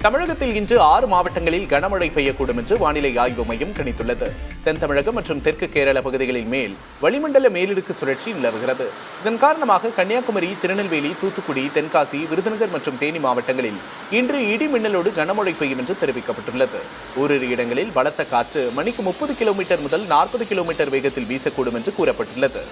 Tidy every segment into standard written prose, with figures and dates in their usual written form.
தமிழகத்தில் இன்று 6 மாவட்டங்களில் கனமழை பெய்யக்கூடும் என்று வானிலை ஆய்வு மையம் கணித்துள்ளது. தென் தமிழகம் மற்றும் தெற்கு கேரள பகுதிகளின் மேல் வளிமண்டல மேலடுக்கு சுழற்சி நிலவுகிறது. இதன் காரணமாக கன்னியாகுமரி, திருநெல்வேலி, தூத்துக்குடி, தென்காசி, விருதுநகர் மற்றும் தேனி மாவட்டங்களில் இன்று இடி மின்னலோடு கனமழை பெய்யும் என்று தெரிவிக்கப்பட்டுள்ளது. ஓரிரு இடங்களில் பலத்த காற்று மணிக்கு 30 கிலோமீட்டர் முதல் 40 கிலோமீட்டர் வேகத்தில் வீசக்கூடும் என்று கூறப்பட்டுள்ளது.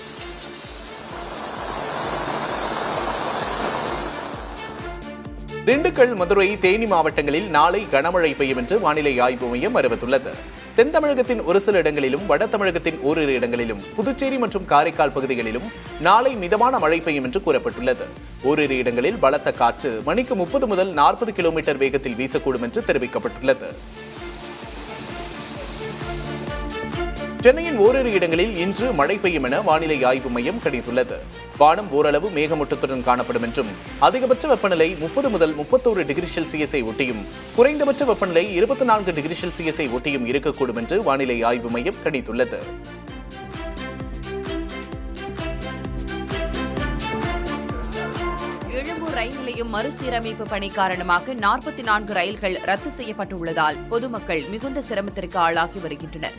திண்டுக்கல், மதுரை, தேனி மாவட்டங்களில் நாளை கனமழை பெய்யும் என்று வானிலை ஆய்வு மையம் அறிவித்துள்ளது. தென் தமிழகத்தின் ஒரு சில இடங்களிலும், வட தமிழகத்தின் ஓரிரு இடங்களிலும், புதுச்சேரி மற்றும் காரைக்கால் பகுதிகளிலும் நாளை மிதமான மழை பெய்யும் என்று கூறப்பட்டுள்ளது. ஓரிரு இடங்களில் பலத்த காற்று மணிக்கு 30 முதல் 40 கிலோமீட்டர் வேகத்தில் வீசக்கூடும் என்று தெரிவிக்கப்பட்டுள்ளது. சென்னையின் ஓரிரு இடங்களில் இன்று மழை பெய்யும் என வானிலை ஆய்வு மையம் கணித்துள்ளது. வானம் ஓரளவு மேகமூட்டத்துடன் காணப்படும் என்றும் அதிகபட்ச வெப்பநிலை 30 முதல் 31 டிகிரி செல்சியஸை ஒட்டியும் குறைந்தபட்ச வெப்பநிலை 24 டிகிரி செல்சியஸை ஒட்டியும் இருக்கக்கூடும் என்று வானிலை ஆய்வு மையம் கணித்துள்ளது. எழும்பூர் ரயில் நிலையம் மறுசீரமைப்பு பணி காரணமாக 44 ரயில்கள் ரத்து செய்யப்பட்டுள்ளதால் பொதுமக்கள் மிகுந்த சிரமத்திற்கு ஆளாகி வருகின்றனர்.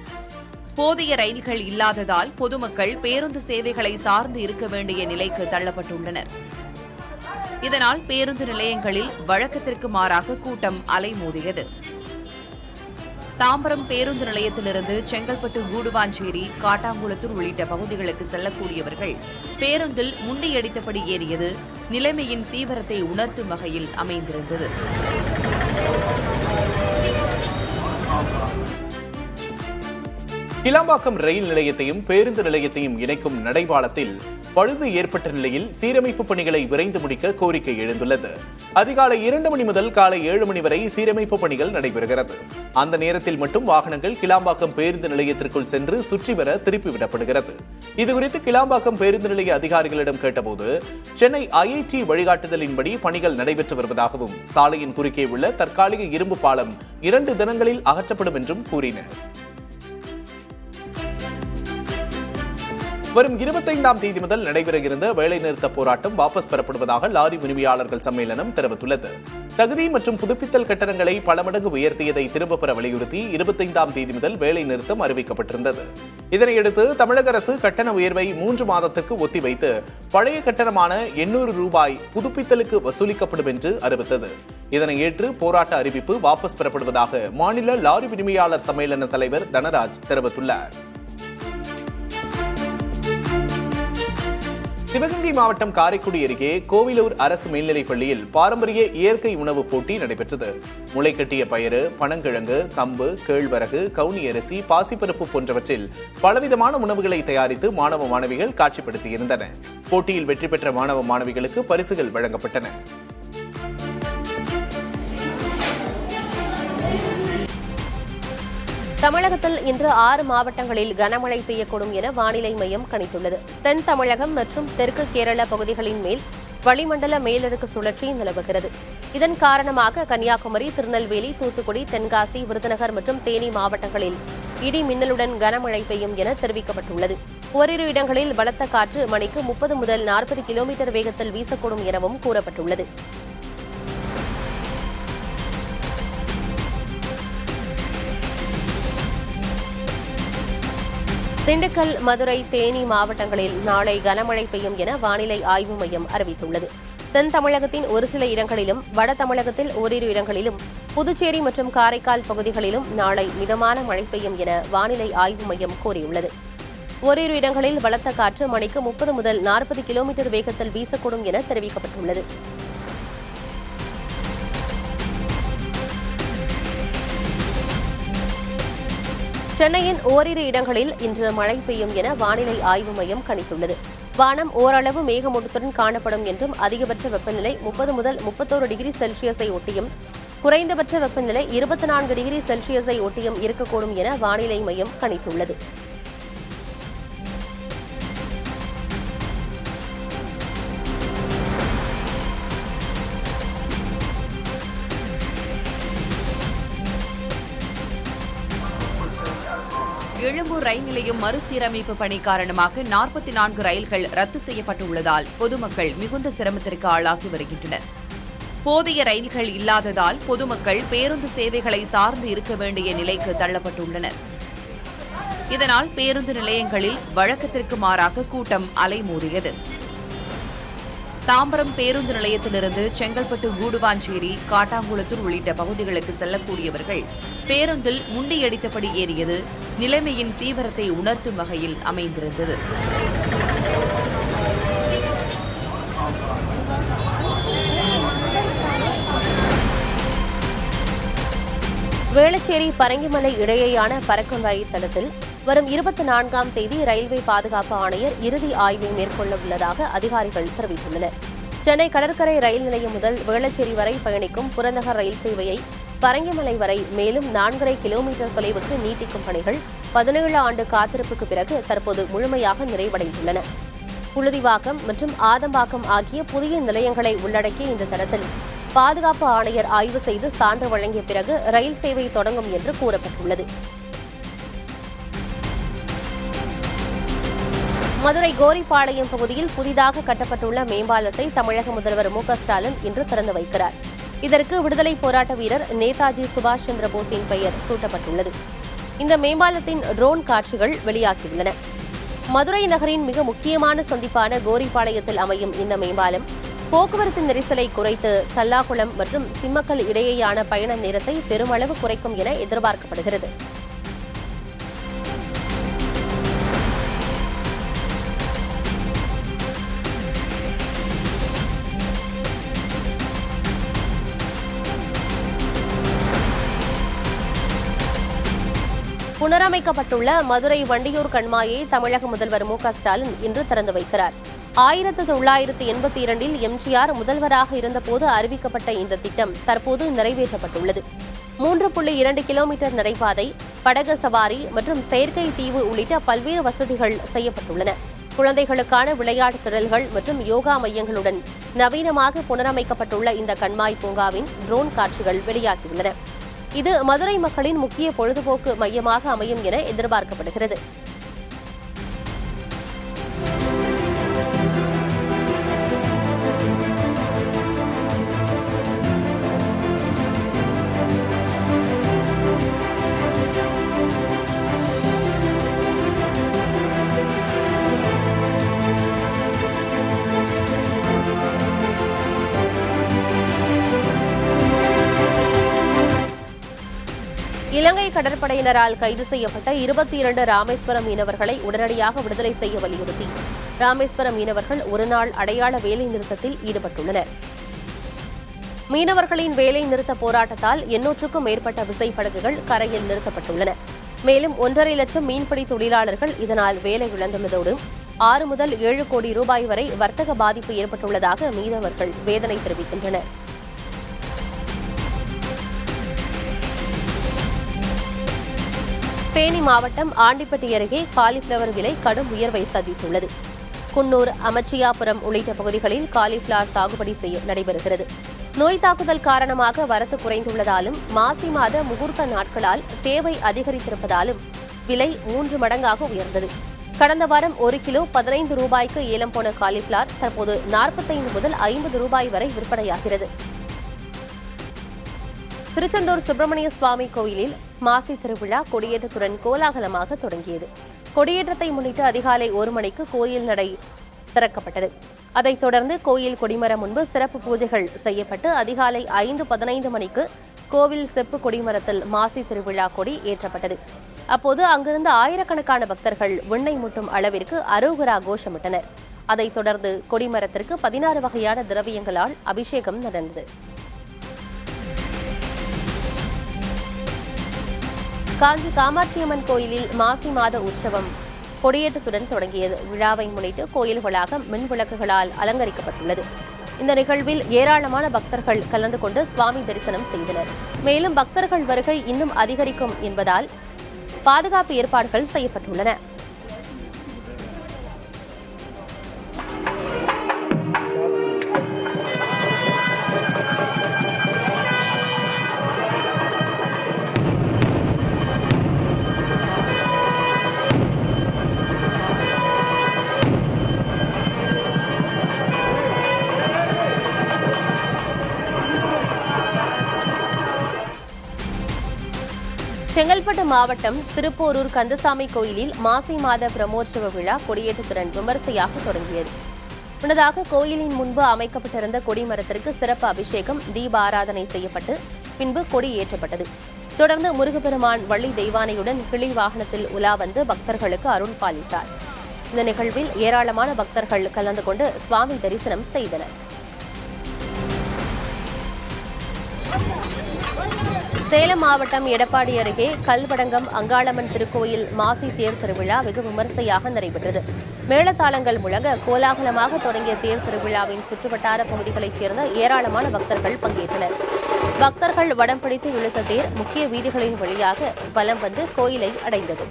போதிய ரயில்கள் இல்லாததால் பொதுமக்கள் பேருந்து சேவைகளை சார்ந்து இருக்க வேண்டிய நிலைக்கு தள்ளப்பட்டுள்ளனர். இதனால் பேருந்து நிலையங்களில் வழக்கத்திற்கு மாறாக கூட்டம் அலைமோதியது. தாம்பரம் பேருந்து நிலையத்திலிருந்து செங்கல்பட்டு, கூடுவாஞ்சேரி, காட்டாங்குளத்தூர் உள்ளிட்ட பகுதிகளுக்கு செல்லக்கூடியவர்கள் பேருந்தில் முண்டியடித்தபடி ஏறியது நிலைமையின் தீவிரத்தை உணர்த்தும் வகையில் அமைந்திருந்தது. கிளாம்பாக்கம் ரயில் நிலையத்தையும் பேருந்து நிலையத்தையும் இணைக்கும் நடைபாலத்தில் பழுது ஏற்பட்ட நிலையில் சீரமைப்பு பணிகளை விரைந்து முடிக்க கோரிக்கை எழுந்துள்ளது. அதிகாலை 2 மணி முதல் காலை 7 மணி வரை சீரமைப்பு பணிகள் நடைபெறுகிறது. அந்த நேரத்தில் மட்டும் வாகனங்கள் கிளாம்பாக்கம் பேருந்து நிலையத்திற்குள் சென்று சுற்றி வர திருப்பிவிடப்படுகிறது. இதுகுறித்து கிளாம்பாக்கம் பேருந்து நிலைய அதிகாரிகளிடம் கேட்டபோது சென்னை IIT வழிகாட்டுதலின்படி பணிகள் நடைபெற்று வருவதாகவும் சாலையின் குறுக்கே உள்ள தற்காலிக இரும்பு பாலம் 2 தினங்களில் அகற்றப்படும் என்றும் கூறினர். வரும் 25ஆம் தேதி முதல் நடைபெற இருந்த வேலைநிறுத்த போராட்டம் வாபஸ் பெறப்படுவதாக லாரி உரிமையாளர்கள் சம்மேளனம் தெரிவித்துள்ளது. தகுதி மற்றும் புதுப்பித்தல் கட்டணங்களை பல மடங்கு உயர்த்தியதை திரும்பப் பெற வலியுறுத்தி 25ஆம் தேதி முதல் வேலை நிறுத்தம் அறிவிக்கப்பட்டிருந்தது. இதனையடுத்து தமிழக அரசு கட்டண உயர்வை 3 மாதத்திற்கு ஒத்திவைத்து பழைய கட்டணமான 800 ரூபாய் புதுப்பித்தலுக்கு வசூலிக்கப்படும் என்று அறிவித்தது. இதனை ஏற்று போராட்ட அறிவிப்பு வாபஸ் பெறப்படுவதாக மாநில லாரி உரிமையாளர் சம்மேளன தலைவர் தனராஜ் தெரிவித்துள்ளார். சிவகங்கை மாவட்டம் காரைக்குடி அருகே கோவிலூர் அரசு மேல்நிலைப் பள்ளியில் பாரம்பரிய இயற்கை உணவு போட்டி நடைபெற்றது. முளைக்கட்டிய பயறு, பனங்கிழங்கு, கம்பு, கேழ்வரகு, கவுனி அரிசி, பாசிப்பருப்பு போன்றவற்றில் பலவிதமான உணவுகளை தயாரித்து மாணவ மாணவிகள் காட்சிப்படுத்தியிருந்தனர். போட்டியில் வெற்றி பெற்ற மாணவ மாணவிகளுக்கு பரிசுகள் வழங்கப்பட்டன. தமிழகத்தில் இன்று 6 மாவட்டங்களில் கனமழை பெய்யக்கூடும் என வானிலை மையம் கணித்துள்ளது. தென் தமிழகம் மற்றும் தெற்கு கேரள பகுதிகளின் மேல் வளிமண்டல மேலடுக்கு சுழற்சி நிலவுகிறது. இதன் காரணமாக கன்னியாகுமரி, திருநெல்வேலி, தூத்துக்குடி, தென்காசி, விருதுநகர் மற்றும் தேனி மாவட்டங்களில் இடி மின்னலுடன் கனமழை பெய்யும் என தெரிவிக்கப்பட்டுள்ளது. ஓரிரு இடங்களில் பலத்த காற்று மணிக்கு 30 முதல் 40 கிலோமீட்டர் வேகத்தில் வீசக்கூடும் எனவும் கூறப்பட்டுள்ளது. திண்டுக்கல், மதுரை, தேனி மாவட்டங்களில் நாளை கனமழை பெய்யும் என வானிலை ஆய்வு மையம் அறிவித்துள்ளது. தென் தமிழகத்தின் ஒரு சில இடங்களிலும், வட தமிழகத்தில் ஓரிரு இடங்களிலும், புதுச்சேரி மற்றும் காரைக்கால் பகுதிகளிலும் நாளை மிதமான மழை பெய்யும் என வானிலை ஆய்வு மையம் கூறியுள்ளது. ஓரிரு இடங்களில் பலத்த காற்று மணிக்கு 30 முதல் 40 கிலோமீட்டர் வேகத்தில் வீசக்கூடும் என தெரிவிக்கப்பட்டுள்ளது. சென்னையின் ஓரிரு இடங்களில் இன்று மழை பெய்யும் என வானிலை ஆய்வு மையம் கணித்துள்ளது. வானம் ஓரளவு மேகமூட்டத்துடன் காணப்படும் என்றும் அதிகபட்ச வெப்பநிலை 30 முதல் 31 டிகிரி செல்சியஸை ஒட்டியும் குறைந்தபட்ச வெப்பநிலை 24 டிகிரி செல்சியஸை ஒட்டியும் இருக்கக்கூடும் என வானிலை மையம் கணித்துள்ளது. எழும்பூர் ரயில் நிலையம் மறுசீரமைப்பு பணி காரணமாக 44 ரயில்கள் ரத்து செய்யப்பட்டுள்ளதால் பொதுமக்கள் மிகுந்த சிரமத்திற்கு ஆளாகி வருகின்றனர். போதிய ரயில்கள் இல்லாததால் பொதுமக்கள் பேருந்து சேவைகளை சார்ந்து இருக்க வேண்டிய நிலைக்கு தள்ளப்பட்டுள்ளனர். இதனால் பேருந்து நிலையங்களில் வழக்கத்திற்கு மாறாக கூட்டம் அலைமோதியது. தாம்பரம் பேருந்து நிலையத்திலிருந்து செங்கல்பட்டு கூடுவாஞ்சேரி, காட்டாங்குளத்தூர் உள்ளிட்ட பகுதிகளுக்கு செல்லக்கூடியவர்கள் பேருந்தில் முண்டியடித்தபடி ஏறியது நிலைமையின் தீவிரத்தை உணர்த்தும் வகையில் அமைந்திருந்தது. வேளச்சேரி பரங்கிமலை இடையேயான பறக்கும் ரயில் தடத்தில் வரும் 24ஆம் தேதி ரயில்வே பாதுகாப்பு ஆணையர் இறுதி ஆய்வை மேற்கொள்ள உள்ளதாக அதிகாரிகள் தெரிவித்துள்ளனர். சென்னை கடற்கரை ரயில் நிலையம் முதல் வேளச்சேரி வரை பயணிக்கும் புறநகர் ரயில் சேவையை பரங்கிமலை வரை மேலும் 4.5 கிலோமீட்டர் தொலைவுக்கு நீட்டிக்கும் பணிகள் 17 ஆண்டு காத்திருப்புக்கு பிறகு தற்போது முழுமையாக நிறைவடைந்துள்ளன. புழுதிவாக்கம் மற்றும் ஆதம்பாக்கம் ஆகிய புதிய நிலையங்களை உள்ளடக்கிய இந்த தடத்தில் பாதுகாப்பு ஆணையர் ஆய்வு செய்து சான்று வழங்கிய பிறகு ரயில் சேவை தொடங்கும் என்று கூறப்பட்டுள்ளது. மதுரை கோரிப்பாளையம் பகுதியில் புதிதாக கட்டப்பட்டுள்ள மேம்பாலத்தை தமிழக முதல்வர் மு.க.ஸ்டாலின் இன்று திறந்து வைக்கிறார். இதற்கு விடுதலை போராட்ட வீரர் நேதாஜி சுபாஷ் சந்திர போஸின் பெயர் சூட்டப்பட்டுள்ளது. இந்த மேம்பாலத்தின் ட்ரோன் காட்சிகள் வெளியாகியுள்ளன. மதுரை நகரின் மிக முக்கியமான சந்திப்பான கோரிப்பாளையத்தில் அமையும் இந்த மேம்பாலம் போக்குவரத்து நெரிசலை குறைத்து தல்லாகுளம் மற்றும் சிம்மக்கல் இடையேயான பயண நேரத்தை பெருமளவு குறைக்கும் என எதிர்பார்க்கப்படுகிறது. புனரமைக்கப்பட்டுள்ள மதுரை வண்டியூர் கண்மாயை தமிழக முதல்வர் மு.க.ஸ்டாலின் இன்று திறந்து வைக்கிறார். 1982இல் எம்ஜிஆர் முதல்வராக இருந்தபோது அறிவிக்கப்பட்ட இந்த திட்டம் தற்போது நிறைவேற்றப்பட்டுள்ளது. 3.2 கிலோமீட்டர் நடைபாதை, படகு சவாரி மற்றும் செயற்கை தீவு உள்ளிட்ட பல்வேறு வசதிகள் செய்யப்பட்டுள்ளன. குழந்தைகளுக்கான விளையாட்டு திடல்கள் மற்றும் யோகா மையங்களுடன் நவீனமாக புனரமைக்கப்பட்டுள்ள இந்த கண்மாய் பூங்காவின் ட்ரோன் காட்சிகள் வெளியாகியுள்ளன. இது மதுரை மக்களின் முக்கிய பொழுதுபோக்கு மையமாக அமையும் என எதிர்பார்க்கப்படுகிறது. இலங்கை கடற்படையினரால் கைது செய்யப்பட்ட 22 ராமேஸ்வரம் மீனவர்களை உடனடியாக விடுதலை செய்ய வலியுறுத்தி ராமேஸ்வரம் மீனவர்கள் ஒருநாள் அடையாள வேலை நிறுத்தத்தில் ஈடுபட்டுள்ளனர். மீனவர்களின் வேலை நிறுத்த போராட்டத்தால் 800க்கும் மேற்பட்ட விசைப்படகுகள் கரையில் நிறுத்தப்பட்டுள்ளன. மேலும் 1.5 லட்சம் மீன்பிடி தொழிலாளர்கள் இதனால் வேலை இழந்துள்ளதோடு 6 முதல் 7 கோடி ரூபாய் வரை வர்த்தக பாதிப்பு ஏற்பட்டுள்ளதாக மீனவர்கள் வேதனை தெரிவிக்கின்றனர். தேனி மாவட்டம் ஆண்டிப்பட்டி அருகே காலிஃபிளவர் விலை கடும் உயர்வை சந்தித்துள்ளது. குன்னூர், அமச்சியாபுரம் உள்ளிட்ட பகுதிகளில் காலிஃபிளவர் சாகுபடி நடைபெறுகிறது. நோய் தாக்குதல் காரணமாக வரத்து குறைந்துள்ளதாலும் மாசி மாத முகூர்த்த நாட்களால் தேவை அதிகரித்திருப்பதாலும் விலை 3 மடங்காக உயர்ந்தது. கடந்த வாரம் 1 கிலோ 15 ரூபாய்க்கு ஏலம் போன காலிஃபிளவர் தற்போது 45 முதல் 50 ரூபாய் வரை விற்பனையாகிறது. திருச்செந்தூர் சுப்பிரமணிய சுவாமி கோயிலில் மாசி திருவிழா கொடியேற்றத்துடன் கோலாகலமாக தொடங்கியது. கொடியேற்றத்தை முன்னிட்டு அதிகாலை 1 மணிக்கு கோயில் நடை திறக்கப்பட்டது. அதைத் தொடர்ந்து கோயில் கொடிமரம் முன்பு சிறப்பு பூஜைகள் செய்யப்பட்டு அதிகாலை 5:15 மணிக்கு கோவில் செப்பு கொடிமரத்தில் மாசி திருவிழா கொடி ஏற்றப்பட்டது. அப்போது அங்கிருந்த ஆயிரக்கணக்கான பக்தர்கள் விண்ணை முட்டும் அளவிற்கு அரோகரா கோஷமிட்டனர். அதைத் தொடர்ந்து கொடிமரத்திற்கு 16 வகையான திரவியங்களால் அபிஷேகம் நடந்தது. காஞ்சி காமாட்சியம்மன் கோயிலில் மாசி மாத உற்சவம் கொடியேற்றத்துடன் தொடங்கியது. விழாவை முன்னிட்டு கோயில் வளாகம் மின் விளக்குகளால் அலங்கரிக்கப்பட்டுள்ளது. இந்த நிகழ்வில் ஏராளமான பக்தர்கள் கலந்து கொண்டு சுவாமி தரிசனம் செய்தனர். மேலும் பக்தர்கள் வருகை இன்னும் அதிகரிக்கும் என்பதால் பாதுகாப்பு ஏற்பாடுகள் செய்யப்பட்டுள்ளன. செங்கல்பட்டு மாவட்டம் திருப்போரூர் கந்தசாமி கோயிலில் மாசி மாத பிரம்மோற்சவ விழா கொடியேற்றத்துடன் விமரிசையாக தொடங்கியது. முன்னதாக கோயிலின் முன்பு அமைக்கப்பட்டிருந்த கொடிமரத்திற்கு சிறப்பு அபிஷேகம், தீப ஆராதனை செய்யப்பட்டு பின்பு கொடி ஏற்றப்பட்டது. தொடர்ந்து முருகப்பெருமான் வள்ளி தெய்வானையுடன் கிளி வாகனத்தில் உலா வந்து பக்தர்களுக்கு அருள் பாலித்தார். இந்த நிகழ்வில் ஏராளமான பக்தர்கள் கலந்து கொண்டு சுவாமி தரிசனம் செய்தனர். சேலம் மாவட்டம் எடப்பாடி அருகே கல்வடங்கம் அங்காளம்மன் திருக்கோயில் மாசி தேர் திருவிழா வெகு விமரிசையாக நடைபெற்றது. மேளதாளங்கள் முழங்க கோலாகலமாக தொடங்கிய தேர் திருவிழாவின் சுற்றுவட்டார பகுதிகளைச் சேர்ந்த ஏராளமான பக்தர்கள் பங்கேற்றனர். பக்தர்கள் வடம் பிடித்து இழுத்த தேர் முக்கிய வீதிகளின் வழியாக வலம் வந்து கோயிலை அடைந்தது.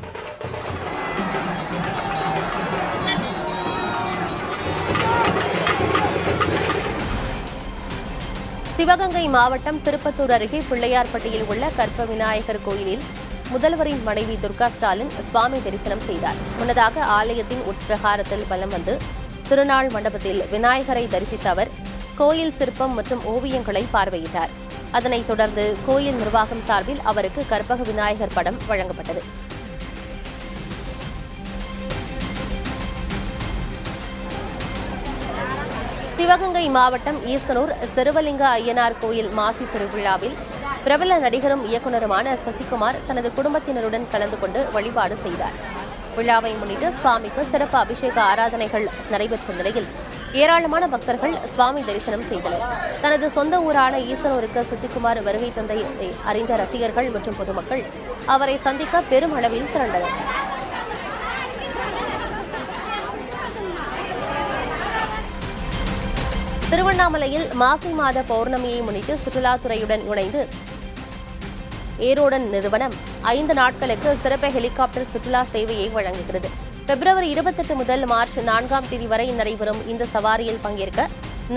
சிவகங்கை மாவட்டம் திருப்பத்தூர் அருகே பிள்ளையார்பட்டியில் உள்ள கற்ப விநாயகர் கோயிலில் முதல்வரின் மனைவி துர்கா ஸ்டாலின் சுவாமி தரிசனம் செய்தார். முன்னதாக ஆலயத்தின் உட்பிரகாரத்தில் வலம் வந்து திருநாள் மண்டபத்தில் விநாயகரை தரிசித்த அவர் கோயில் சிற்பம் மற்றும் ஓவியங்களை பார்வையிட்டார். அதனைத் தொடர்ந்து கோயில் நிர்வாகம் சார்பில் அவருக்கு கற்பக விநாயகர் படம் வழங்கப்பட்டது. சிவகங்கை மாவட்டம் ஈசனூர் செருவலிங்க ஐயனார் கோயில் மாசி திருவிழாவில் பிரபல நடிகரும் இயக்குநருமான சசிகுமார் தனது குடும்பத்தினருடன் கலந்து கொண்டு வழிபாடு செய்தார். விழாவை முன்னிட்டு சுவாமிக்கு சிறப்பு அபிஷேக ஆராதனைகள் நடைபெற்ற நிலையில் ஏராளமான பக்தர்கள் சுவாமி தரிசனம் செய்தனர். தனது சொந்த ஊரான ஈசனூருக்கு சசிகுமார் வருகை தந்தையை அறிந்த ரசிகர்கள் மற்றும் பொதுமக்கள் அவரை சந்திக்க பெரும் அளவில் திரண்டனர். திருவண்ணாமலையில் மாசி மாத பௌர்ணமியை முன்னிட்டு சுற்றுலாத்துறையுடன் இணைந்து ஏரோடன் நிறுவனம் 5 நாட்களுக்கு சிறப்பு ஹெலிகாப்டர் சுற்றுலா சேவையை வழங்குகிறது. பிப்ரவரி 28 முதல் மார்ச் 4ஆம் தேதி வரை நடைபெறும் இந்த சவாரியில் பங்கேற்க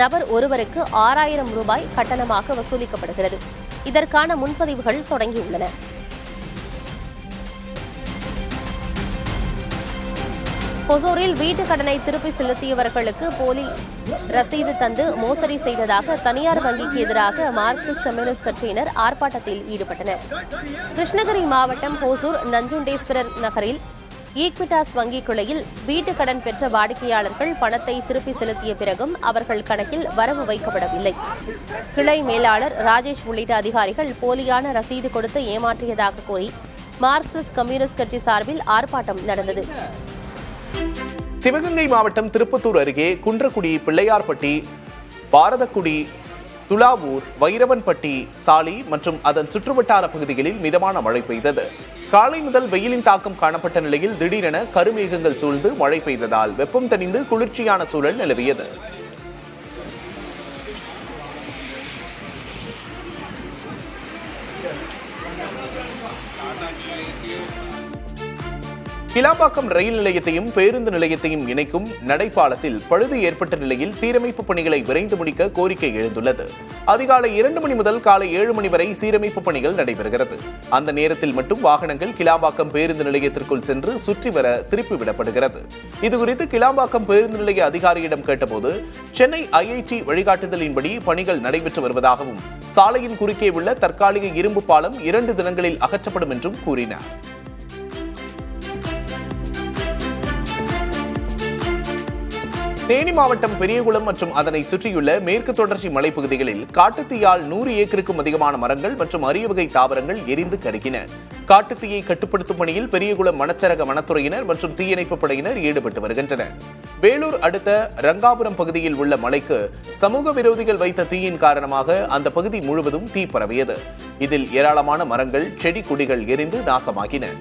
நபர் ஒருவருக்கு 6000 ரூபாய் கட்டணமாக வசூலிக்கப்படுகிறது. இதற்கான முன்பதிவுகள் தொடங்கியுள்ளன. ஒசூரில் வீட்டுக் கடனை திருப்பி செலுத்தியவர்களுக்கு போலி ரசீது தந்து மோசடி செய்ததாக தனியார் வங்கிக்கு எதிராக மார்க்சிஸ்ட் கம்யூனிஸ்ட் கட்சியினர் ஆர்ப்பாட்டத்தில் ஈடுபட்டனர். கிருஷ்ணகிரி மாவட்டம் ஒசூர் நஞ்சுண்டேஸ்வரர் நகரில் ஈக்விட்டாஸ் வங்கி கிளையில் வீட்டுக் கடன் பெற்ற வாடிக்கையாளர்கள் பணத்தை திருப்பி செலுத்திய பிறகும் அவர்கள் கணக்கில் வரவு வைக்கப்படவில்லை. கிளை மேலாளர் ராஜேஷ் உள்ளிட்ட அதிகாரிகள் போலியான ரசீது கொடுத்து ஏமாற்றியதாக கூறி மார்க்சிஸ்ட் கம்யூனிஸ்ட் கட்சி சார்பில் ஆர்ப்பாட்டம் நடந்தது. சிவகங்கை மாவட்டம் திருப்பத்தூர் அருகே குன்றக்குடி, பிள்ளையார்பட்டி, பாரதக்குடி, துலாவூர், வைரவன்பட்டி, சாலி மற்றும் அதன் சுற்றுவட்டார பகுதிகளில் மிதமான மழை பெய்தது. காலை முதல் வெயிலின் தாக்கம் காணப்பட்ட நிலையில் திடீரென கருமேகங்கள் சூழ்ந்து மழை பெய்ததால் வெப்பம் தணிந்து குளிர்ச்சியான சூழல் நிலவியது. கிளாம்பாக்கம் ரயில் நிலையத்தையும் பேருந்து நிலையத்தையும் இணைக்கும் நடைபாலத்தில் பழுது ஏற்பட்ட நிலையில் சீரமைப்பு பணிகளை விரைந்து முடிக்க கோரிக்கை எழுந்துள்ளது. அதிகாலை 2 மணி முதல் காலை 7 மணி வரை சீரமைப்பு பணிகள் நடைபெறுகிறது. அந்த நேரத்தில் மட்டும் வாகனங்கள் கிளாம்பாக்கம் பேருந்து நிலையத்திற்குள் சென்று சுற்றி வர திருப்பிவிடப்படுகிறது. இதுகுறித்து கிளாம்பாக்கம் பேருந்து நிலைய அதிகாரியிடம் கேட்டபோது சென்னை IIT வழிகாட்டுதலின்படி பணிகள் நடைபெற்று வருவதாகவும் சாலையின் குறுக்கே உள்ள தற்காலிக இரும்பு பாலம் 2 தினங்களில் அகற்றப்படும் என்றும் கூறினார். தேனி மாவட்டம் பெரியகுளம் மற்றும் அதனை சுற்றியுள்ள மேற்கு தொடர்ச்சி மலைப்பகுதிகளில் காட்டுத்தீயால் 100 ஏக்கருக்கும் அதிகமான மரங்கள் மற்றும் அரிய வகை தாவரங்கள் எரிந்து கருகின. காட்டுத்தீயை கட்டுப்படுத்தும் பணியில் பெரியகுளம் வனச்சரக வனத்துறையினர் மற்றும் தீயணைப்பு படையினர் ஈடுபட்டு வருகின்றனர். வேலூர் அடுத்த ரங்காபுரம் பகுதியில் உள்ள மலைக்கு சமூக விரோதிகள் வைத்த தீயின் காரணமாக அந்த பகுதி முழுவதும் தீ பரவியது. இதில் ஏராளமான மரங்கள், செடி கொடிகள் எரிந்து நாசமாகின.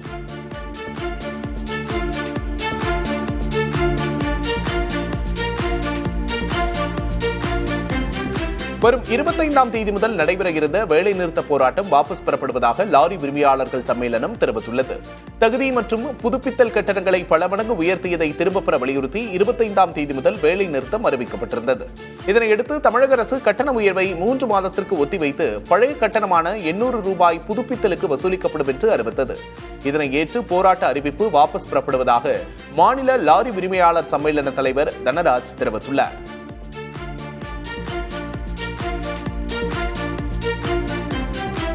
வரும் 25ஆம் தேதி முதல் நடைபெற இருந்த வேலைநிறுத்த போராட்டம் வாபஸ் பெறப்படுவதாக லாரி உரிமையாளர்கள் சம்மேளனம் தெரிவித்துள்ளது. தகுதி மற்றும் புதுப்பித்தல் கட்டணங்களை பல மடங்கு உயர்த்தியதை திரும்பப் பெற வலியுறுத்தி 25ஆம் தேதி முதல் வேலை நிறுத்தம் அறிவிக்கப்பட்டிருந்தது. இதனையடுத்து தமிழக அரசு கட்டண உயர்வை 3 மாதத்திற்கு ஒத்திவைத்து பழைய கட்டணமான 800 ரூபாய் புதுப்பித்தலுக்கு வசூலிக்கப்படும் என்று அறிவித்தது. இதனை ஏற்று போராட்ட அறிவிப்பு வாபஸ் பெறப்படுவதாக மாநில லாரி உரிமையாளர் சம்மேளன தலைவர் தனராஜ் தெரிவித்துள்ளார்.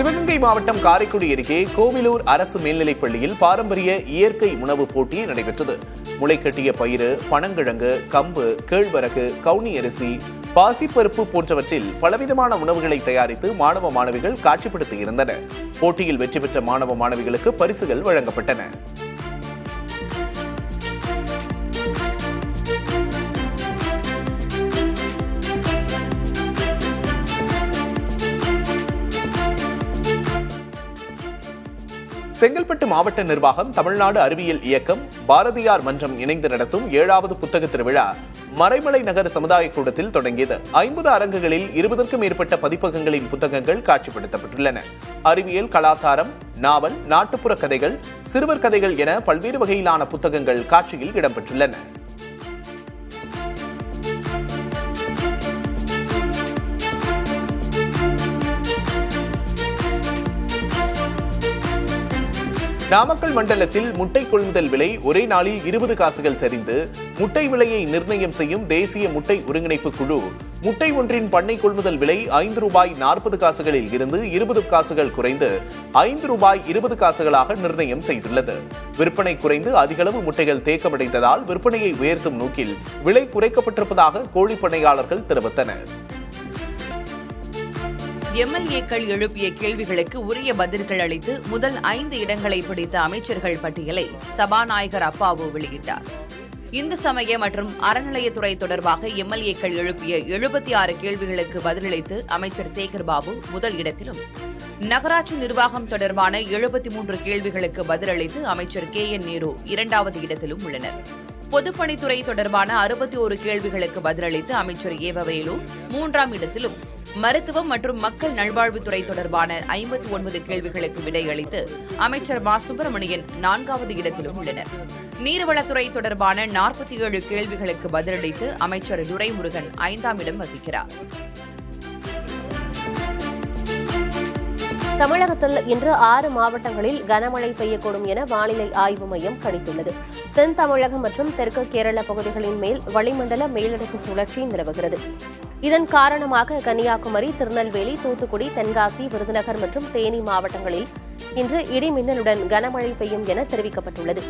சிவகங்கை மாவட்டம் காரைக்குடி அருகே கோவிலூர் அரசு மேல்நிலைப் பள்ளியில் பாரம்பரிய இயற்கை உணவு போட்டி நடைபெற்றது. முளைக்கட்டிய பயிறு, பனங்கிழங்கு, கம்பு, கேழ்வரகு, கவுனி அரிசி, பாசிப்பருப்பு போன்றவற்றில் பலவிதமான உணவுகளை தயாரித்து மாணவ மாணவிகள் காட்சிப்படுத்தியிருந்தனர். போட்டியில் வெற்றி பெற்ற மாணவ மாணவிகளுக்கு பரிசுகள் வழங்கப்பட்டன. செங்கல்பட்டு மாவட்ட நிர்வாகம், தமிழ்நாடு அறிவியல் இயக்கம், பாரதியார் மன்றம் இணைந்து நடத்தும் 7வது புத்தக திருவிழா மறைமலை நகர் சமுதாய கூடத்தில் தொடங்கியது. 50 அரங்குகளில் 20க்கும் மேற்பட்ட பதிப்பகங்களின் புத்தகங்கள் காட்சிப்படுத்தப்பட்டுள்ளன. அறிவியல், கலாச்சாரம், நாவல், நாட்டுப்புற கதைகள், சிறுவர் கதைகள் என பல்வேறு வகையிலான புத்தகங்கள் காட்சியில் இடம்பெற்றுள்ளன. நாமக்கல் மண்டலத்தில் முட்டை கொள்முதல் விலை ஒரே நாளில் 20 காசுகள் சரிந்து முட்டை விலையை நிர்ணயம் செய்யும் தேசிய முட்டை ஒருங்கிணைப்பு குழு முட்டை ஒன்றின் பண்ணை கொள்முதல் விலை ₹5.40 இருந்து 20 காசுகள் குறைந்து ₹5.20 நிர்ணயம் செய்துள்ளது. விற்பனை குறைந்து அதிகளவு முட்டைகள் தேக்கமடைந்ததால் விற்பனையை உயர்த்தும் நோக்கில் விலை குறைக்கப்பட்டிருப்பதாக கோழி பண்ணையாளர்கள் தெரிவித்தனர். எம்எல்ஏக்கள் எழுப்பிய கேள்விகளுக்கு உரிய பதில்கள் அளித்து முதல் 5 இடங்களை பிடித்த அமைச்சர்கள் பட்டியலை சபாநாயகர் அப்பாவு வெளியிட்டார். இந்து சமய மற்றும் அறநிலையத்துறை தொடர்பாக எம்எல்ஏக்கள் எழுப்பிய 76 கேள்விகளுக்கு பதிலளித்து அமைச்சர் சேகர்பாபு முதல் இடத்திலும், நகராட்சி நிர்வாகம் தொடர்பான 73 கேள்விகளுக்கு பதிலளித்து அமைச்சர் KN நேரு 2வது இடத்திலும் உள்ளனர். பொதுப்பணித்துறை தொடர்பான 61 கேள்விகளுக்கு பதிலளித்து அமைச்சர் ஏவவேலு 3ஆம் இடத்திலும், மருத்துவம் மற்றும் மக்கள் நல்வாழ்வுத்துறை தொடர்பான 59 கேள்விகளுக்கு விடையளித்து அமைச்சர் மா சுப்பிரமணியன் 4வது இடத்திலும் உள்ளனர். நீர்வளத்துறை தொடர்பான 47 கேள்விகளுக்கு பதிலளித்து அமைச்சர் துரைமுருகன் 5ஆம் இடம் வகிக்கிறார். தமிழகத்தில் இன்று 6 மாவட்டங்களில் கனமழை பெய்யக்கூடும் என வானிலை ஆய்வு மையம் கணித்துள்ளது. தென் தமிழகம் மற்றும் தெற்கு கேரள பகுதிகளின் மேல் வளிமண்டல மேலடுக்கு சுழற்சி நிலவுகிறது. இதன் காரணமாக கன்னியாகுமரி, திருநெல்வேலி, தூத்துக்குடி, தென்காசி, விருதுநகர் மற்றும் தேனி மாவட்டங்களில் இன்று இடி மின்னலுடன் கனமழை பெய்யும் என தெரிவிக்கப்பட்டுள்ளது.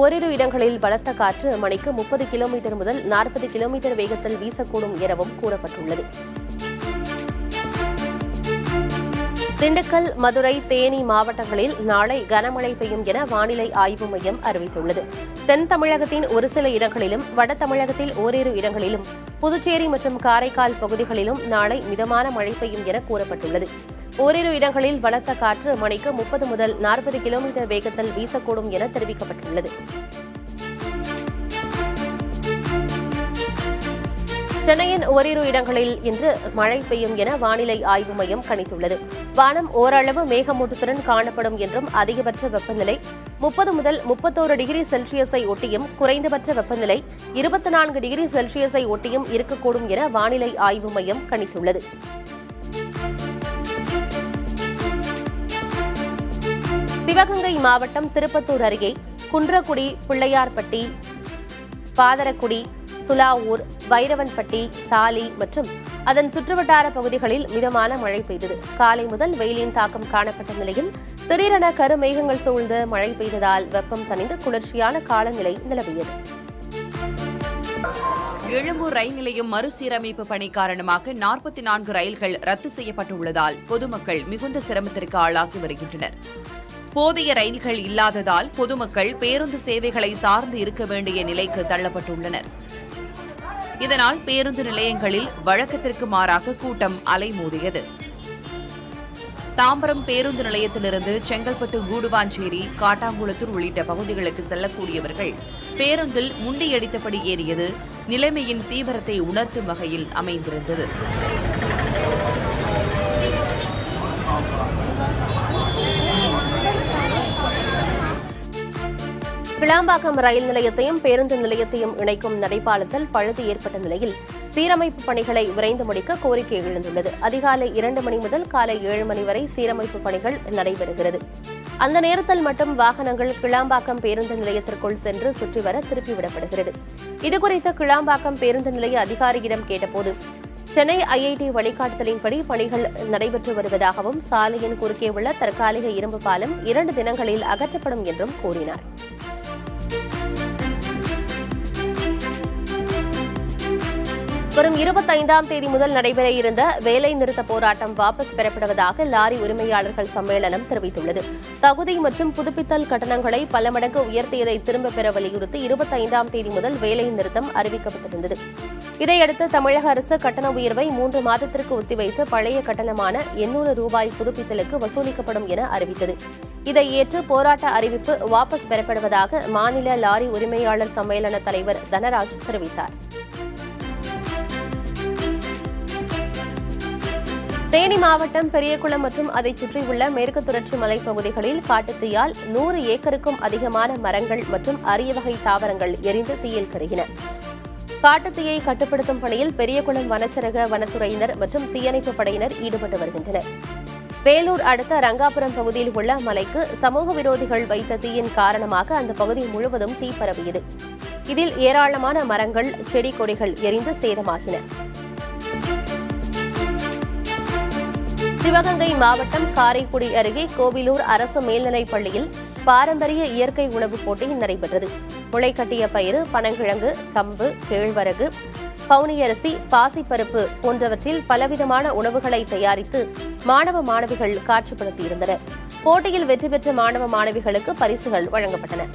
ஓரிரு இடங்களில் பலத்த காற்று மணிக்கு 30 கிலோமீட்டர் முதல் 40 கிலோமீட்டர் வேகத்தில் வீசக்கூடும் எனவும் கூறப்பட்டுள்ளது. திண்டுக்கல், மதுரை, தேனி மாவட்டங்களில் நாளை கனமழை பெய்யும் என வானிலை ஆய்வு மையம் அறிவித்துள்ளது. தென் தமிழகத்தின் ஒரு சில இடங்களிலும், வட தமிழகத்தில் ஓரிரு இடங்களிலும், புதுச்சேரி மற்றும் காரைக்கால் பகுதிகளிலும் நாளை மிதமான மழை பெய்யும் என கூறப்பட்டுள்ளது. ஓரிரு இடங்களில் பலத்த காற்று மணிக்கு 30 முதல் 40 கிலோமீட்டர் வேகத்தில் வீசக்கூடும் என தெரிவிக்கப்பட்டுள்ளது. சென்னையின் ஓரிரு இடங்களில் இன்று மழை பெய்யும் என வானிலை ஆய்வு மையம் கணித்துள்ளது. வானம் ஓரளவு மேகமூட்டத்துடன் காணப்படும் என்றும் அதிகபட்ச வெப்பநிலை 30 முதல் 31 டிகிரி செல்சியஸை ஒட்டியும், குறைந்தபட்ச வெப்பநிலை 24 டிகிரி செல்சியஸை ஒட்டியும் இருக்கக்கூடும் என வானிலை ஆய்வு மையம் கணித்துள்ளது. சிவகங்கை மாவட்டம் திருப்பத்தூர் அருகே குன்றக்குடி, பிள்ளையார்பட்டி, பாதரக்குடி, துலாவூர், வைரவன்பட்டி, சாலி மற்றும் அதன் சுற்றுவட்டார பகுதிகளில் மிதமான மழை பெய்தது. காலை முதல் வெயிலின் தாக்கம் காணப்பட்ட நிலையில் திடீரென கருமேகங்கள் சூழ்ந்து மழை பெய்ததால் வெப்பம் தணிந்து குளிர்ச்சியான காலநிலை நிலவியது. எழும்பூர் ரயில் நிலையம் மறுசீரமைப்பு பணி காரணமாக 44 ரயில்கள் ரத்து செய்யப்பட்டுள்ளதால் பொதுமக்கள் மிகுந்த சிரமத்திற்கு ஆளாகி வருகின்றனர். போதிய ரயில்கள் இல்லாததால் பொதுமக்கள் பேருந்து சேவைகளை சார்ந்து இருக்க வேண்டிய நிலைக்கு தள்ளப்பட்டுள்ளனர். இதனால் பேருந்து நிலையங்களில் வழக்கத்திற்கு மாறாக கூட்டம் அலைமோதியது. தாம்பரம் பேருந்து நிலையத்திலிருந்து செங்கல்பட்டு, கூடுவாஞ்சேரி, காட்டாங்குளத்தூர் உள்ளிட்ட பகுதிகளுக்கு செல்லக்கூடியவர்கள் பேருந்தில் முண்டியடித்தபடி ஏறியது நிலைமையின் தீவிரத்தை உணர்த்தும் வகையில் அமைந்திருந்தது. கிளாம்பாக்கம் ரயில் நிலையத்தையும் பேருந்து நிலையத்தையும் இணைக்கும் நடைபாலத்தில் பழுது ஏற்பட்ட நிலையில் சீரமைப்பு பணிகளை விரைந்து முடிக்க கோரிக்கை எழுந்துள்ளது. அதிகாலை 2 மணி முதல் காலை 7 மணி வரை சீரமைப்பு பணிகள் நடைபெறுகிறது. அந்த நேரத்தில் மட்டும் வாகனங்கள் கிளாம்பாக்கம் பேருந்து நிலையத்திற்குள் சென்று சுற்றி வர திருப்பிவிடப்படுகிறது. இதுகுறித்து கிளாம்பாக்கம் பேருந்து நிலைய அதிகாரியிடம் கேட்டபோது, சென்னை ஐஐடி வழிகாட்டுதலின்படி பணிகள் நடைபெற்று வருவதாகவும் சாலையின் குறுக்கே உள்ள தற்காலிக இரும்பு பாலம் 2 தினங்களில் அகற்றப்படும் என்றும் கூறினார். வரும் 25ஆம் தேதி முதல் நடைபெற இருந்த வேலை நிறுத்த போராட்டம் வாபஸ் பெறப்படுவதாக லாரி உரிமையாளர்கள் சம்மேளனம் தெரிவித்துள்ளது. தகுதி மற்றும் புதுப்பித்தல் கட்டணங்களை பல மடங்கு உயர்த்தியதை திரும்பப் பெற வலியுறுத்தி 25ஆம் தேதி முதல் வேலை நிறுத்தம் அறிவிக்கப்பட்டிருந்தது. இதையடுத்து தமிழக அரசு கட்டண உயர்வை 3 மாதத்திற்கு ஒத்திவைத்து பழைய கட்டணமான 800 ரூபாய் புதுப்பித்தலுக்கு வசூலிக்கப்படும் என அறிவித்தது. இதை ஏற்று போராட்ட அறிவிப்பு வாபஸ் பெறப்படுவதாக மாநில லாரி உரிமையாளர் சம்மேளன தலைவர் தனராஜ் தெரிவித்தார். தேனி மாவட்டம் பெரியகுளம் மற்றும் அதைச் சுற்றியுள்ள மேற்கு தொடர்ச்சி மலைப்பகுதிகளில் காட்டுத்தீயால் 100 ஏக்கருக்கும் அதிகமான மரங்கள் மற்றும் அரிய வகை தாவரங்கள் எரிந்து தீயில் கருகின. காட்டுத்தீயை கட்டுப்படுத்தும் பணியில் பெரியகுளம் வனச்சரக வனத்துறையினர் மற்றும் தீயணைப்பு படையினர் ஈடுபட்டு வருகின்றனர். வேலூர் அடுத்த ரங்காபுரம் பகுதியில் உள்ள மலைக்கு சமூக விரோதிகள் வைத்த தீயின் காரணமாக அந்த பகுதி முழுவதும் தீ பரவியது. இதில் ஏராளமான மரங்கள், செடி கொடிகள் எரிந்து சேதமாகின. சிவகங்கை மாவட்டம் காரைக்குடி அருகே கோவிலூர் அரசு மேல்நிலைப் பள்ளியில் பாரம்பரிய இயற்கை உணவுப் போட்டி நடைபெற்றது. முளைக்கட்டிய பயிறு, பனங்கிழங்கு, கம்பு, கேழ்வரகு, கவுனியரிசி, பாசிப்பருப்பு போன்றவற்றில் பலவிதமான உணவுகளை தயாரித்து மாணவ மாணவிகள் காட்சிப்படுத்தியிருந்தனர். போட்டியில் வெற்றி பெற்ற மாணவ மாணவிகளுக்கு பரிசுகள் வழங்கப்பட்டன.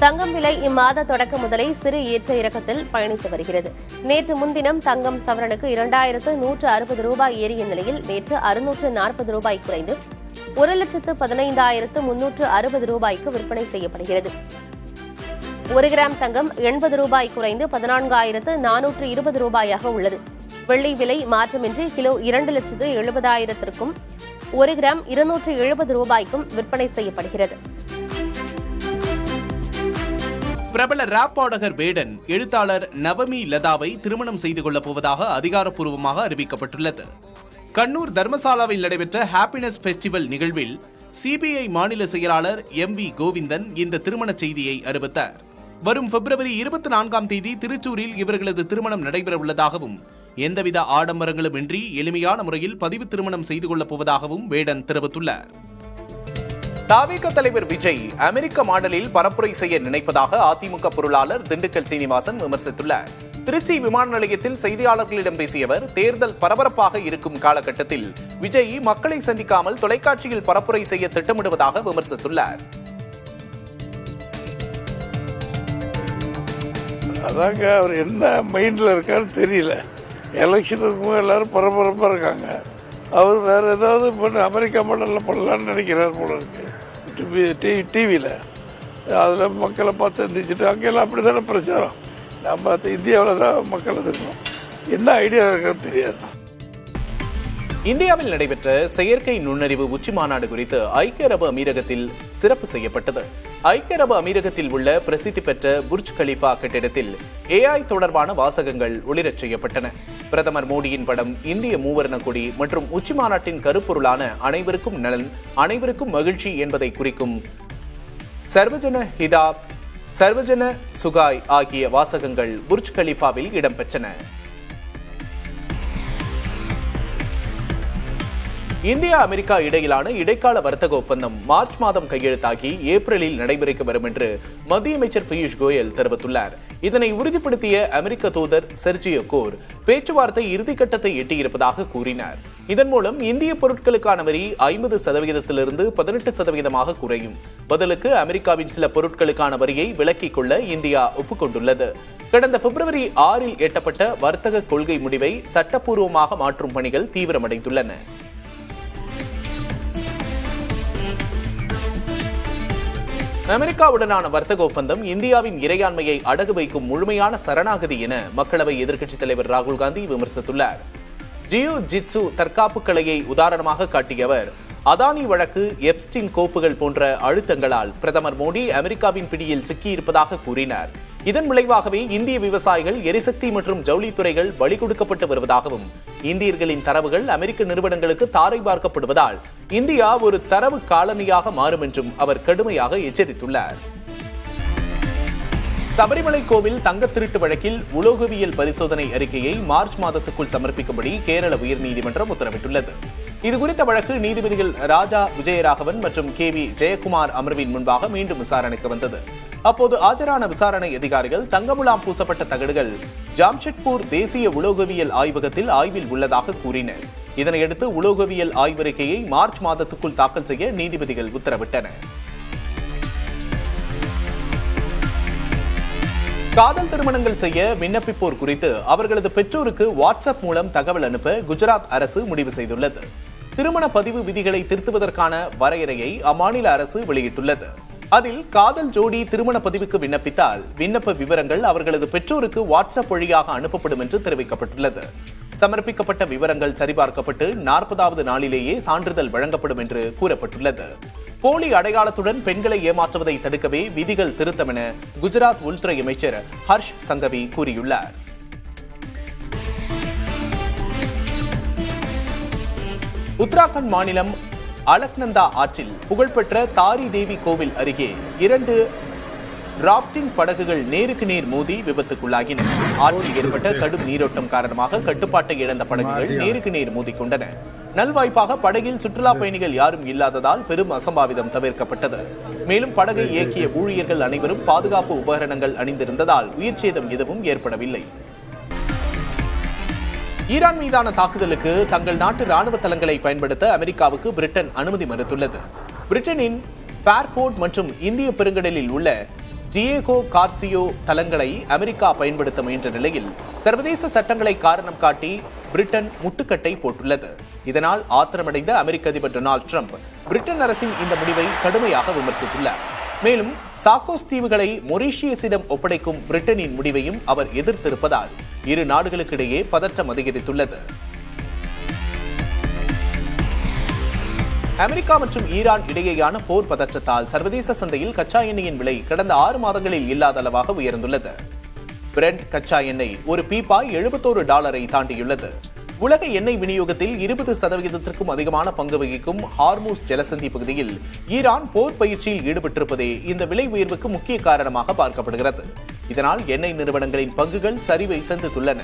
தங்கம் விலை இம்மாத தொடக்க முதலே சிறு ஏற்ற இறக்கத்தில் பயணித்து வருகிறது. நேற்று முன்தினம் தங்கம் சவரனுக்கு 2160 ரூபாய் ஏறிய நிலையில் நேற்று 640 ரூபாய் குறைந்து 1,15,360 ரூபாய்க்கு விற்பனை செய்யப்படுகிறது. 1 கிராம் தங்கம் 80 ரூபாய் குறைந்து 14,420 ரூபாயாக உள்ளது. வெள்ளி விலை மாற்றமின்றி கிலோ 2,70,000க்கும் 1 கிராம் 270 ரூபாய்க்கும் விற்பனை செய்யப்படுகிறது. பிரபல ராப் பாடகர் வேடன் எழுத்தாளர் நவமி லதாவை திருமணம் செய்து கொள்ளப் போவதாக அதிகாரப்பூர்வமாக அறிவிக்கப்பட்டுள்ளது. கண்ணூர் தர்மசாலாவில் நடைபெற்ற ஹாப்பினஸ் பெஸ்டிவல் நிகழ்வில் சிபிஐ மாநில செயலாளர் MV கோவிந்தன் இந்த திருமண செய்தியை அறிவித்தார். வரும் பிப்ரவரி 24ஆம் தேதி திருச்சூரில் இவர்களது திருமணம் நடைபெறவுள்ளதாகவும் எந்தவித ஆடம்பரங்களும் இன்றி எளிமையான முறையில் பதிவு திருமணம் செய்து கொள்ளப் போவதாகவும் வேடன் தெரிவித்துள்ளார். தாவேக தலைவர் விஜய் அமெரிக்க மாடலில் பரப்புரை செய்ய நினைப்பதாக அதிமுக பொருளாளர் திண்டுக்கல் சீனிவாசன் விமர்சித்துள்ளார். திருச்சி விமான நிலையத்தில் செய்தியாளர்களிடம் பேசிய அவர், தேர்தல் பரபரப்பாக இருக்கும் காலகட்டத்தில் விஜய் மக்களை சந்திக்காமல் தொலைக்காட்சியில் பரப்புரை செய்ய திட்டமிடுவதாக விமர்சித்துள்ளார். அதாங்க அவர் என்ன மைண்ட்ல இருக்காருன்னு தெரியல. எலெக்ஷனுக்கு எல்லாரும் பரபரப்பா இருக்காங்க. அவர் வேற ஏதாவது பண்ண அமெரிக்கா மாடல்ல பண்ணலான்னு நினைக்கிறார் போல இருக்கு. டிவியில அதுல மக்களை பார்த்து சந்திச்சுட்டு அங்கெல்லாம் அப்படித்தானே பிரச்சாரம். நம்ம இந்தியாவில் தான் மக்களை இருக்கணும். என்ன ஐடியா இருக்குன்னு தெரியாது. இந்தியாவில் நடைபெற்ற செயற்கை நுண்ணறிவு உச்சி மாநாடு குறித்து ஐக்கிய அரபு அமீரகத்தில் சிறப்பு செய்யப்பட்டது. ஐக்கிய அரபு அமீரகத்தில் உள்ள பிரசித்தி பெற்ற புர்ஜ் கலிஃபா கட்டிடத்தில் AI தொடர்பான வாசகங்கள் ஒளிரச் செய்யப்பட்டன. பிரதமர் மோடியின் படம், இந்திய மூவர்ண கொடி மற்றும் உச்சி மாநாட்டின் கருப்பொருளான அனைவருக்கும் நலன், அனைவருக்கும் மகிழ்ச்சி என்பதை குறிக்கும் சர்வஜன ஹிதாப், சர்வஜன சுகாய் ஆகிய வாசகங்கள் புர்ஜ் கலிஃபாவில் இடம்பெற்றன. இந்தியா அமெரிக்கா இடையிலான இடைக்கால வர்த்தக ஒப்பந்தம் மார்ச் மாதம் கையெழுத்தாகி ஏப்ரலில் நடைமுறைக்கு வரும் என்று மத்திய அமைச்சர் பியூஷ் கோயல் தெரிவித்துள்ளார். இதனை உறுதிப்படுத்திய அமெரிக்க தூதர் செர்ஜியோ கோர் பேச்சுவார்த்தை இறுதிக்கட்டத்தை எட்டியிருப்பதாக கூறினார். இதன் மூலம் இந்திய பொருட்களுக்கான வரி 50%-இலிருந்து 18% குறையும். பதிலுக்கு அமெரிக்காவின் சில பொருட்களுக்கான வரியை விலக்கிக் கொள்ள இந்தியா ஒப்புக்கொண்டுள்ளது. கடந்த பிப்ரவரி 6 எட்டப்பட்ட வர்த்தக கொள்கை முடிவை சட்டப்பூர்வமாக மாற்றும் பணிகள் தீவிரமடைந்துள்ளன. அமெரிக்காவுடனான வர்த்தக ஒப்பந்தம் இந்தியாவின் இறையாண்மையை அடகு வைக்கும் முழுமையான சரணாகதி என மக்களவை எதிர்க்கட்சித் தலைவர் ராகுல் காந்தி விமர்சித்துள்ளார். ஜியோ ஜிட்சு தற்காப்பு கலையை உதாரணமாக காட்டிய அவர், அதானி வழக்கு, எப்ஸ்டின் கோப்புகள் போன்ற அழுத்தங்களால் பிரதமர் மோடி அமெரிக்காவின் பிடியில் சிக்கியிருப்பதாக கூறினார். இதன் விளைவாகவே இந்திய விவசாயிகள், எரிசக்தி மற்றும் ஜவுளித்துறைகள் பலி கொடுக்கப்பட்டு வருவதாகவும், இந்தியர்களின் தரவுகள் அமெரிக்க நிறுவனங்களுக்கு தாரை பார்க்கப்படுவதால் இந்தியா ஒரு தரவு காலனியாக மாறும் என்றும் அவர் கடுமையாக எச்சரித்துள்ளார். சபரிமலை கோவில் தங்க திருட்டு வழக்கில் உலோகவியல் பரிசோதனை அறிக்கையை மார்ச் மாதத்துக்குள் சமர்ப்பிக்கும்படி கேரள உயர்நீதிமன்றம் உத்தரவிட்டுள்ளது. இதுகுறித்த வழக்கு நீதிபதிகள் ராஜா விஜயராகவன் மற்றும் KV ஜெயக்குமார் அமர்வின் முன்பாக மீண்டும் விசாரணைக்கு வந்தது. அப்போது ஆஜரான விசாரணை அதிகாரிகள் தங்கமுலாம் பூசப்பட்ட தகடுகள் ஜாம்ஷெட்பூர் தேசிய உலோகவியல் ஆய்வகத்தில் ஆய்வில் உள்ளதாக கூறினர். இதனையடுத்து உலோகவியல் ஆய்வறிக்கையை மார்ச் மாதத்துக்குள் தாக்கல் செய்ய நீதிபதிகள் உத்தரவிட்டனர். காதல் திருமணங்கள் செய்ய விண்ணப்பிப்போர் குறித்து அவர்களது பெற்றோருக்கு வாட்ஸ்அப் மூலம் தகவல் அனுப்ப குஜராத் அரசு முடிவு செய்துள்ளது. திருமண பதிவு விதிகளை திருத்துவதற்கான வரையறையை அம்மாநில அரசு வெளியிட்டுள்ளது. அதில் காதல் ஜோடி திருமண பதிவுக்கு விண்ணப்பித்தால் விண்ணப்ப விவரங்கள் அவர்களது பெற்றோருக்கு வாட்ஸ்அப் வழியாக அனுப்பப்படும் என்று தெரிவிக்கப்பட்டுள்ளது. சமர்ப்பிக்கப்பட்ட விவரங்கள் சரிபார்க்கப்பட்டு 40வது நாளிலேயே சான்றிதழ் வழங்கப்படும் என்று கூறப்பட்டுள்ளது. போலி அடையாளத்துடன் பெண்களை ஏமாற்றுவதை தடுக்கவே விதிகள் திருத்தம் என குஜராத் உள்துறை அமைச்சர் ஹர்ஷ் சங்கவி கூறியுள்ளார். உத்தராகண்ட் மாநிலம் அலக்நந்தா ஆற்றில் புகழ்பெற்ற தாரி தேவி கோவில் அருகே 2 ராப்டிங் படகுகள் நேருக்கு நேர் மோதி விபத்துக்குள்ளாகின. ஆற்றில் ஏற்பட்ட கடும் நீரோட்டம் காரணமாக கட்டுப்பாட்டை இழந்த படகுகள் நேருக்கு நேர் மோதிக்கொண்டன. நல்வாய்ப்பாக படகில் சுற்றுலா பயணிகள் யாரும் இல்லாததால் பெரும் அசம்பாவிதம் தவிர்க்கப்பட்டது. மேலும் படகை இயக்கிய ஊழியர்கள் அனைவரும் பாதுகாப்பு உபகரணங்கள் அணிந்திருந்ததால் உயிர் சேதம் எதுவும் ஏற்படவில்லை. ஈரான் மீதான தாக்குதலுக்கு தங்கள் நாட்டு ராணுவ தளங்களை பயன்படுத்த அமெரிக்காவுக்கு பிரிட்டன் அனுமதி மறுத்துள்ளது. பிரிட்டனின் ஃபேர்போர்ட் மற்றும் இந்திய பெருங்கடலில் உள்ள டியேகோ கார்சியோ தளங்களை அமெரிக்கா பயன்படுத்த முயன்ற நிலையில் சர்வதேச சட்டங்களை காரணம் காட்டி பிரிட்டன் முட்டுக்கட்டை போட்டுள்ளது. இதனால் ஆத்திரமடைந்த அமெரிக்க அதிபர் டொனால்டு டிரம்ப் பிரிட்டன் அரசின் இந்த முடிவை கடுமையாக விமர்சித்துள்ளார். மேலும் சாக்கோஸ் தீவுகளை மொரீஷியஸிடம் ஒப்படைக்கும் பிரிட்டனின் முடிவையும் அவர் எதிர்த்திருப்பதால் இரு நாடுகளுக்கிடையே பதற்றம் அதிகரித்துள்ளது. அமெரிக்கா மற்றும் ஈரான் இடையேயான போர் பதற்றத்தால் சர்வதேச சந்தையில் கச்சா எண்ணெயின் விலை கடந்த 6 மாதங்களில் இல்லாத அளவாக உயர்ந்துள்ளது. பிரெண்ட் கச்சா எண்ணெய் ஒரு பீப்பாய் $71 தாண்டியுள்ளது. உலக எண்ணெய் விநியோகத்தில் 20% அதிகமான பங்கு வகிக்கும் ஹார்மூஸ் ஜலசந்தி பகுதியில் ஈரான் போர் பயிற்சியில் ஈடுபட்டிருப்பதே இந்த விலை உயர்வுக்கு முக்கிய காரணமாக பார்க்கப்படுகிறது. இதனால் எண்ணெய் நிறுவனங்களின் பங்குகள் சரிவை சந்தித்துள்ளன.